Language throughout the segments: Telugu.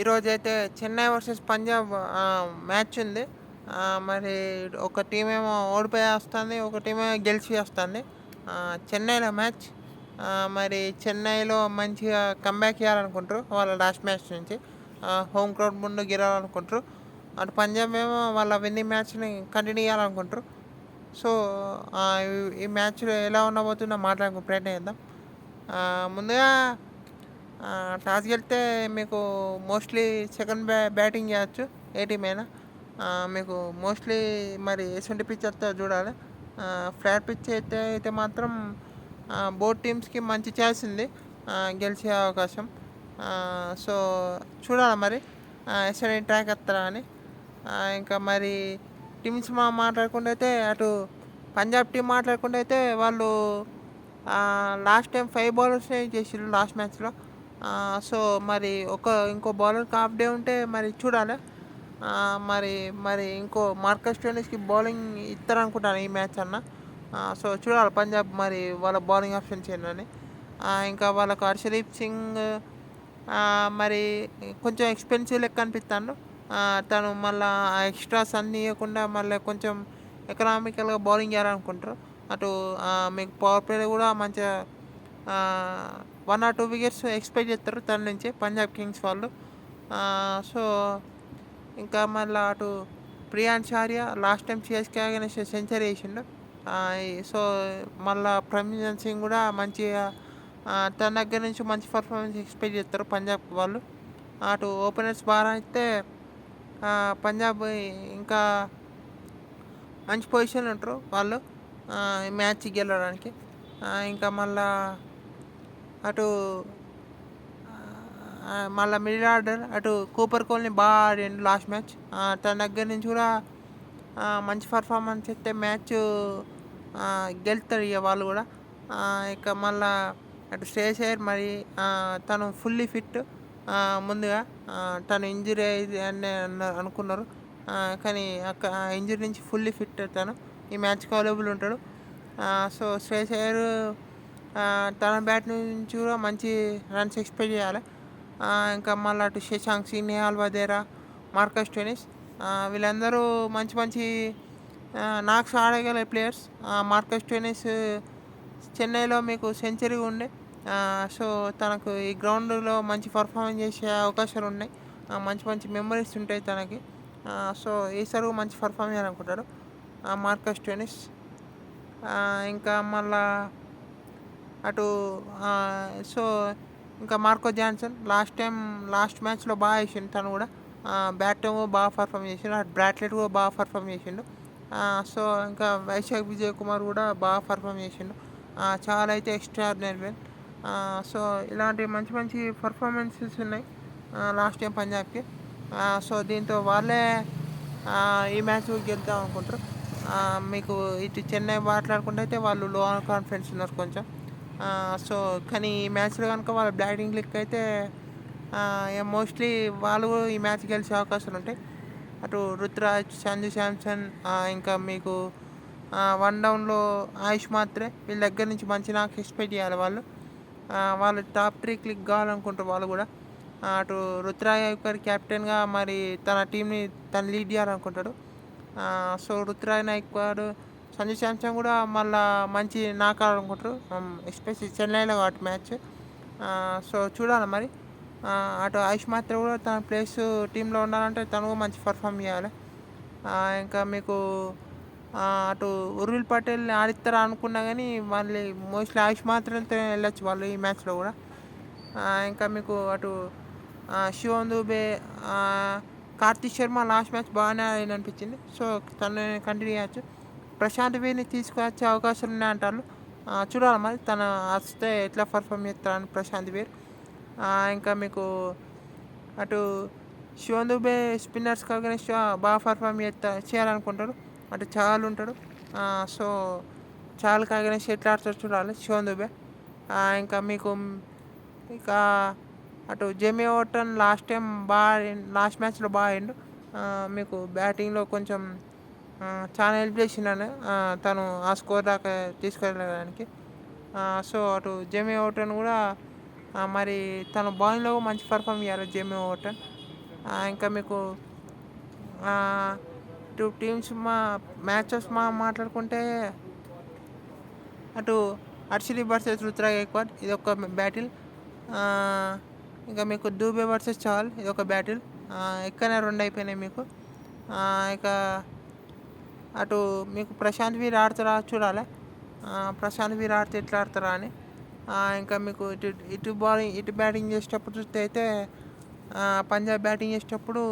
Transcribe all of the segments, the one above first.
ఈరోజైతే చెన్నై వర్సెస్ పంజాబ్ మ్యాచ్ ఉంది. మరి ఒక టీమేమో ఓడిపోయి వస్తుంది. ఒక టీమేమో గెలిచి వస్తుంది. చెన్నైలో మ్యాచ్. మరి చెన్నైలో మంచిగా కంబ్యాక్ చేయాలనుకుంటారు వాళ్ళ లాస్ట్ మ్యాచ్ నుంచి. హోమ్ గ్రౌండ్ ముందు గెలవాలనుకుంటారు. అటు పంజాబ్ ఏమో వాళ్ళ విన్నింగ్ మ్యాచ్ని కంటిన్యూ చేయాలనుకుంటారు. సో ఈ మ్యాచ్లో ఎలా ఉండబోతుందో మాట్లాడుకునే ప్రయత్నం చేద్దాం. ముందుగా టాస్ గెలిస్తే మీకు మోస్ట్లీ సెకండ్ బ్యాటింగ్ చేయొచ్చు ఏ టీం అయినా. మీకు మోస్ట్లీ మరి ఎటువంటి పిచ్ వస్తుందో చూడాలి. ఫ్లాట్ పిచ్ అయితే మాత్రం బోత్ టీమ్స్కి మంచి ఛాన్స్ ఉంది గెలిచే అవకాశం. సో చూడాలి మరి ఎటువంటి ట్రాక్ వస్తారా అని. ఇంకా మరి టీమ్స్ మాట్లాడుకుంటే అయితే అటు పంజాబ్ టీం మాట్లాడుకుంటే అయితే వాళ్ళు లాస్ట్ టైం 5 బౌలర్స్నే చేసిర్రు లాస్ట్ మ్యాచ్లో. సో మరి ఇంకో బౌలర్కి హాఫ్ డే ఉంటే మరి చూడాలి. మరి మరి ఇంకో మార్కస్ స్టోయినిస్కి బౌలింగ్ ఇస్తారనుకుంటాను ఈ మ్యాచ్ అన్న. సో చూడాలి పంజాబ్ మరి వాళ్ళ బౌలింగ్ ఆప్షన్స్ ఏంటని. ఇంకా వాళ్ళకు హర్షదీప్ సింగ్ మరి కొంచెం ఎక్స్పెన్సివ్ లెక్క అనిపిస్తాడు. తను మళ్ళీ ఎక్స్ట్రాస్ అన్నీ ఇవ్వకుండా మళ్ళీ కొంచెం ఎకనామికల్గా బౌలింగ్ చేయాలనుకుంటారు. అటు మీకు పవర్ ప్లేలో కూడా మంచిగా 1 or 2 వికెట్స్ ఎక్స్పెక్ట్ చేస్తారు తన నుంచి పంజాబ్ కింగ్స్ వాళ్ళు. సో ఇంకా మళ్ళీ అటు Priyansh Arya last time CSK against century వేసిండు. సో మళ్ళీ ప్రమిజన్ సింగ్ కూడా మంచిగా తన దగ్గర నుంచి మంచి పర్ఫార్మెన్స్ ఎక్స్పెక్ట్ చేస్తారు పంజాబ్ వాళ్ళు. అటు ఓపెనర్స్ బాగా అయితే పంజాబ్ ఇంకా మంచి పొజిషన్లో ఉంటారు వాళ్ళు మ్యాచ్ గెలవడానికి. ఇంకా మళ్ళా అటు మళ్ళీ మిడిల్ ఆర్డర్ అటు కూపర్ కోహ్లీ బాగా ఆడిండు లాస్ట్ మ్యాచ్. తన దగ్గర నుంచి కూడా మంచి పర్ఫార్మెన్స్ ఇస్తే మ్యాచ్ గెలుతారు ఇక వాళ్ళు కూడా. ఇక మళ్ళా అటు శ్రేయస్ అయ్యర్ మరి తను ఫుల్లీ ఫిట్. ముందుగా తను ఇంజరీ అయింది అని అనుకున్నారు. కానీ ఇంజరీ నుంచి ఫుల్లీ ఫిట్ తను ఈ మ్యాచ్కి అవైలబుల్ ఉంటాడు. సో శ్రేయస్ అయ్యర్ తన బ్యాట్ నుంచి కూడా మంచి రన్స్ ఎక్స్పెక్ట్ చేయాలి. ఇంకా మళ్ళీ అటు శశాంక్ సింగ్, నేహాల్ వధేరా, మార్కస్ స్టోయినిస్ వీళ్ళందరూ మంచి మంచి నాక్స్ ఆడగల ప్లేయర్స్. మార్కస్ స్టోయినిస్ చెన్నైలో మీకు సెంచరీ ఉండే. సో తనకు ఈ గ్రౌండ్లో మంచి పర్ఫార్మెన్స్ చేసే అవకాశాలు ఉన్నాయి. మంచి మంచి మెమరీస్ ఉంటాయి తనకి. సో ఈసారి మంచి పర్ఫార్మెన్స్ చేయాలనుకుంటాడు మార్కస్ స్టోయినిస్. ఇంకా మళ్ళా అటు సో ఇంకా మార్కో జాన్సన్ లాస్ట్ మ్యాచ్లో బాగా వేసిండు తను కూడా. బ్యాట్ బాగా పర్ఫామ్ చేసిండు. అటు బ్రాట్లెట్ కూడా బాగా పర్ఫామ్ చేసిండు. సో ఇంకా వైశాఖ్ విజయ్ కుమార్ కూడా బాగా పర్ఫామ్ చేసిండు. చాలా అయితే ఎక్స్ట్రాడినరీ. సో ఇలాంటి మంచి మంచి పర్ఫార్మెన్సెస్ ఉన్నాయి లాస్ట్ టైం పంజాబ్కి. సో దీంతో వాళ్ళే ఈ మ్యాచ్ గెలుద్దాం అనుకుంటారు. మీకు ఇటు చెన్నై మాట్లాడుకుంటే అయితే వాళ్ళు లో కాన్ఫిడెన్స్ ఉన్నారు కొంచెం. సో కానీ ఈ మ్యాచ్లో కనుక వాళ్ళ బ్యాటింగ్ లెక్క అయితే మోస్ట్లీ వాళ్ళు ఈ మ్యాచ్ గెలిచే అవకాశాలు ఉంటాయి. అటు రుతురాజ్, సంజు శాంసన్, ఇంకా మీకు 1 డౌన్లో ఆయుష్ మాత్రే వీళ్ళ దగ్గర నుంచి మంచి నాకు ఎక్స్పెక్ట్ చేయాలి వాళ్ళు టాప్ 3 క్లిక్ కావాలనుకుంటారు వాళ్ళు కూడా. అటు రుతురాజ్ గారి కెప్టెన్గా మరి తన టీంని తను లీడ్ చేయాలనుకుంటాడు. సో రుతురాజ్ నాయక్వాడ్, సంజు శాంసన్ కూడా మళ్ళీ మంచి నాకాలనుకుంటారు ఎస్పెషల్లీ చెన్నైలో కాబట్టి మ్యాచ్. సో చూడాలి మరి. అటు ఆయుష్ మాత్ర కూడా తన ప్లేస్ టీంలో ఉండాలంటే తను మంచి పర్ఫామ్ చేయాలి. ఇంకా మీకు అటు ఉర్విల్ పటేల్ని ఆడిస్తారా అనుకున్నా కానీ మళ్ళీ మోస్ట్లీ ఆయుష్ మాత్రంతో వెళ్ళొచ్చు వాళ్ళు ఈ మ్యాచ్లో కూడా. ఇంకా మీకు అటు శివం దూబే, కార్తిక్ శర్మ లాస్ట్ మ్యాచ్ బాగానే అనిపించింది. సో తను కంటిన్యూ చేయొచ్చు. ప్రశాంత్ వీర్ని తీసుకువచ్చే అవకాశాలు ఉన్నాయంటారు. చూడాలి మరి తను వస్తే ఎట్లా పర్ఫామ్ చేస్తారని ప్రశాంత్ వీర్. ఇంకా మీకు అటు శివం దూబే స్పిన్నర్స్కి అగెన్స్ట్ బాగా పర్ఫామ్ చేయాలనుకుంటాడు. అటు చాలు ఉంటాడు. సో చాలుకి అగెన్స్ట్ ఎట్లా ఆడతాడు చూడాలి శివం దూబే. ఇంకా మీకు ఇక అటు జేమీ ఓటన్ లాస్ట్ మ్యాచ్లో బాగా ఆడిండు. మీకు బ్యాటింగ్లో కొంచెం చాలా హెల్ప్ చేసిండని తను ఆ స్కోర్ దాకా తీసుకెళ్ళడానికి. సో అటు జేమీ ఓటన్ కూడా మరి తను బౌలింగ్లో మంచి పర్ఫామ్ చేయాలి జేమీ ఓటన్. ఇంకా మీకు టూ టీమ్స్ మ్యాచెస్ మాట్లాడుకుంటే అటు హర్షదీప్ వర్సెస్ రుతురాజ్ గైక్వాడ్ ఇది ఒక బ్యాటిల్. ఇంకా మీకు దూబే వర్సెస్ చహల్ ఇది ఒక బ్యాటిల్. ఎక్కడనే 2 అయిపోయినాయి మీకు. ఇక అటు మీకు ప్రశాంత్ వీర్ ఆడతారా చూడాలి. ప్రశాంత్ వీర్ ఆడితే ఎట్లా ఆడతారా అని. ఇంకా మీకు ఇటు బ్యాటింగ్ చేసేటప్పుడు చూస్తే అయితే పంజాబ్ బ్యాటింగ్ చేసేటప్పుడు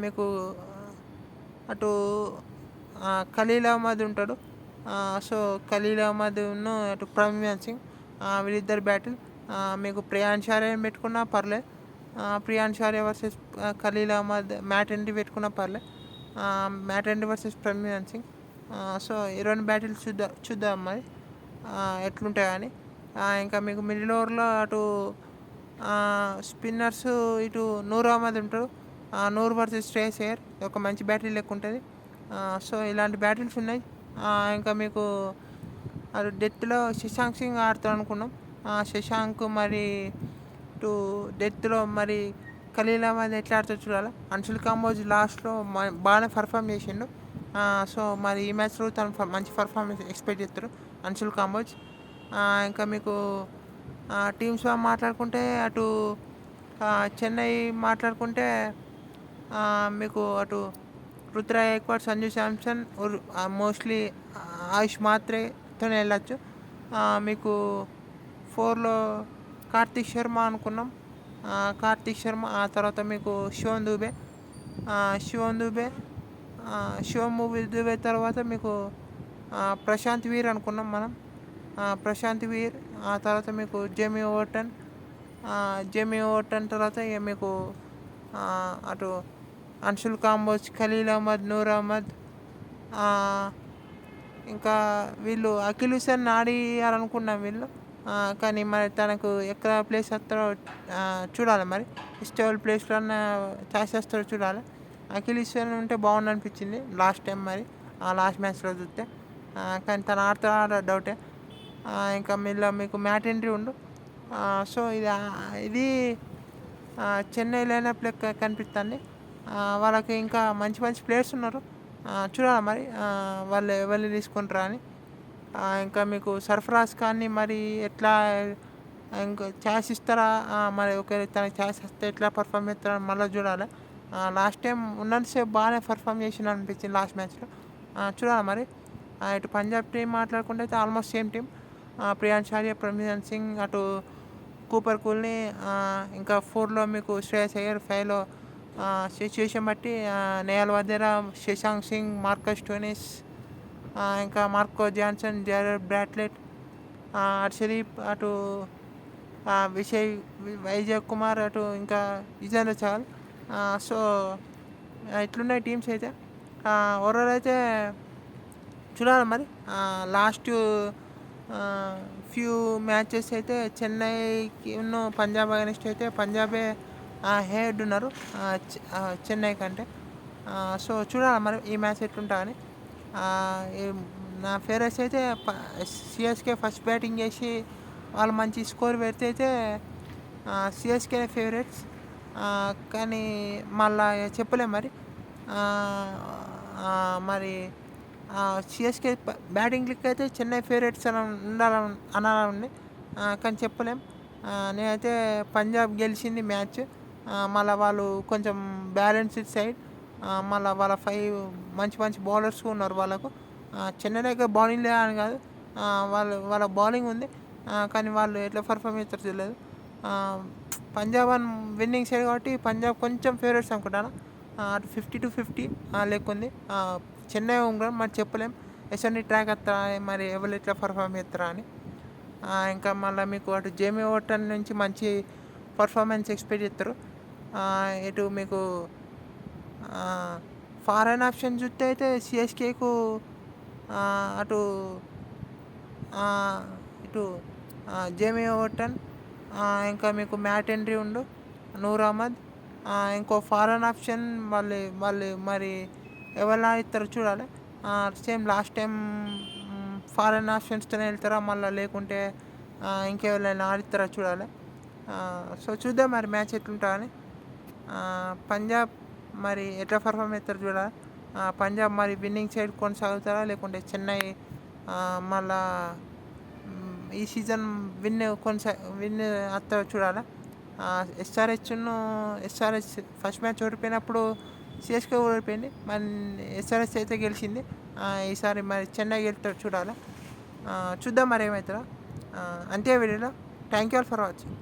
మీకు అటు ఖలీల్ అహ్మద్ ఉంటాడు. సో ఖలీల్ అహ్మద్ను అటు ప్రజ్ఞాన్ సింగ్ వీళ్ళిద్దరు బ్యాటిల్. మీకు ప్రియాన్స్ ఆర్య పెట్టుకున్నా పర్లేదు. Priyansh Arya versus Khaleel Ahmed, Matt Henry పెట్టుకున్నా పర్లేదు. Matt Henry versus Prajnan Singh. So ఈ 2 బ్యాటిల్స్ చూద్దాం మరి ఎట్లుంటాయి అని. ఇంకా మీకు మిడిల్ ఓవర్లో అటు స్పిన్నర్స్ ఇటు నూర్ అహ్మద్ ఉంటాడు. నూర్ వర్సెస్ శ్రేయస్ అయ్యర్ ఒక మంచి బ్యాటిల్ లెక్క ఉంటుంది. సో ఇలాంటి బ్యాటిల్స్ ఉన్నాయి. ఇంకా మీకు అది డెత్లో శశాంక్ సింగ్ ఆడతాడు అనుకున్నాం. శశాంక్ మరి ఇటు డెత్లో మరి ఖలీల్ అహ్మద్ ఎట్లా ఆడుతాడు చూడాలి. అన్షుల్ కాంబోజ్ లాస్ట్లో బాగానే పర్ఫామ్ చేసిండు. సో మరి ఈ మ్యాచ్లో తను మంచి పర్ఫార్మెన్స్ ఎక్స్పెక్ట్ చేస్తారు అన్షుల్ కాంబోజ్. ఇంకా మీకు టీమ్స్ మాట్లాడుకుంటే అటు చెన్నై మాట్లాడుకుంటే మీకు అటు రుతురాజ్ గైక్వాడ్, సంజు శాంసన్ మోస్ట్లీ ఆయుష్ మాత్రేతోనే వెళ్ళచ్చు. మీకు 4లో కార్తిక్ శర్మ అనుకున్నాం. కార్తిక్ శర్మ ఆ తర్వాత మీకు శివం దూబే తర్వాత మీకు ప్రశాంత్ వీర్ అనుకున్నాం మనం. ప్రశాంత్ వీర్ ఆ తర్వాత మీకు జేమీ ఓవర్టన్ తర్వాత ఇక మీకు అటు అన్షుల్ కాంబోజ్, ఖలీల్ అహ్మద్, నూర్ అహ్మద్. ఇంకా వీళ్ళు అఖిల్ హుసేన్ ఆడియాలనుకున్నాం వీళ్ళు. కానీ మరి తనకు ఎక్కడ ప్లేస్ వస్తారో చూడాలి. మరి ఇస్టేబుల్ ప్లేస్లో ఛాయిస్ వస్తారో చూడాలి. అఖిల్ హుసేన్ ఉంటే బాగుండు అనిపించింది లాస్ట్ టైం మరి లాస్ట్ మ్యాచ్లో చూస్తే. కానీ తను ఆడతాడా డౌటే. ఇంకా మీకు మ్యాట్ హెన్రీ ఉండు. సో ఇది చెన్నై లైనప్ లెక్క కనిపిస్తుంది. వాళ్ళకి ఇంకా మంచి మంచి ప్లేయర్స్ ఉన్నారు. చూడాలి మరి వాళ్ళు ఎవరిని తీసుకుంటారా అని. ఇంకా మీకు సర్ఫరాజ్ ఖాన్ని మరి ఎట్లా ఇంకా ఛాయిస్ ఇస్తారా, మరి ఒకవేళ తనకి ఛాయిస్ వస్తే ఎట్లా పర్ఫామ్ చేస్తారని మళ్ళీ చూడాలి. లాస్ట్ టైం ఉన్నంతసేపు బాగానే పర్ఫామ్ చేసిన అనిపించింది లాస్ట్ మ్యాచ్లో. చూడాలి మరి. ఇటు పంజాబ్ టీం మాట్లాడుకుంటే అయితే almost same team. Prions Arya, Pragyan Singh, అటు కూపర్ కూల్ని, ఇంకా 4లో మీకు శ్రేయస్ అయ్యర్, 5లో సిచ్యువేషన్ బట్టి నేహల్ వధేరా, శశాంక్ సింగ్, మార్కస్ స్టోయినిస్, ఇంకా Marco Jansen, Gerard Brathwaite, Harshdeep, అటు వైజాగ్ కుమార్, అటు ఇంకా యుజ్వేంద్ర చహల్. సో ఇట్లున్నాయి టీమ్స్ అయితే. ఓవరాల్ అయితే చూడాలి మరి. లాస్ట్ ఫ్యూ మ్యాచెస్ అయితే చెన్నైకి పంజాబ్ అగెన్స్ట్ అయితే పంజాబే హెడ్ ఉన్నారు చెన్నై కంటే. సో చూడాలి మరి ఈ మ్యాచ్ ఎట్లుంటా అని. నా ఫేవరెట్స్ అయితే సిఎస్కే ఫస్ట్ బ్యాటింగ్ చేసి వాళ్ళు మంచి స్కోర్ పెడితే అయితే సిఎస్కే ఫేవరెట్స్. కానీ మళ్ళా చెప్పలేం మరి. మరి సిఎస్కే బ్యాటింగ్ క్లిక్ అయితే చెన్నై ఫేవరెట్స్ అని అనాలని కానీ చెప్పలేం. నేనైతే పంజాబ్ గెలిచింది మ్యాచ్. మళ్ళీ వాళ్ళు కొంచెం బ్యాలెన్స్డ్ సైడ్. మళ్ళీ వాళ్ళ 5 మంచి మంచి బౌలర్స్ ఉన్నారు వాళ్ళకు. చెన్నై దగ్గర బౌలింగ్ లేదని కాదు, వాళ్ళ బౌలింగ్ ఉంది. కానీ వాళ్ళు ఎట్లా పర్ఫామ్ చేస్తారో తెలియదు. పంజాబ్ విన్నింగ్ సైడ్ కాబట్టి పంజాబ్ కొంచెం ఫేవరెట్స్ అనుకుంటాను. అటు 50-50 లేకుంది. చెన్నై ఉంగరం మరి చెప్పలేం. ఎస్ఎన్డి ట్రాక్ వస్తారా మరి ఎవరు ఎట్లా పర్ఫామ్ చేస్తారా అని. ఇంకా మళ్ళీ మీకు అటు జేమీ ఓవర్టన్ నుంచి మంచి పర్ఫార్మెన్స్ ఎక్స్పెక్ట్ చేస్తారు. ఇటు మీకు ఫారెన్ ఆప్షన్ చూస్తే అయితే సిఎస్కేకు అటు ఇటు జేమీ ఓవర్టన్, ఇంకా మీకు మ్యాట్ హెన్రీ ఉండు, నూర్ అహ్మద్. ఇంకో ఫారెన్ ఆప్షన్ వాళ్ళు మరి ఎవరు ఆడిస్తారో చూడాలి. సేమ్ లాస్ట్ టైం ఫారెన్ ఆప్షన్స్తోనే వెళ్తారా మళ్ళీ లేకుంటే ఇంకెవరైనా ఆడిస్తారా చూడాలి. సో చూద్దాం మరి మ్యాచ్ ఎట్లుంటా అని. పంజాబ్ మరి ఎట్లా పర్ఫామ్ అవుతారు చూడాలి. పంజాబ్ మరి విన్నింగ్ సైడ్ కొనసాగుతారా లేకుంటే చెన్నై మళ్ళా ఈ సీజన్ విన్ వస్తారో చూడాలి. ఎస్ఆర్హెచ్ ఫస్ట్ మ్యాచ్ ఓడిపోయినప్పుడు సిఎస్కే ఓడిపోయింది, మరి ఎస్ఆర్హెచ్ అయితే గెలిచింది. ఈసారి మరి చెన్నై గెలుతారు చూడాలి. చూద్దాం మరి ఏమవుతుందో. అంతే వీడియోలో. Thank you all for watching.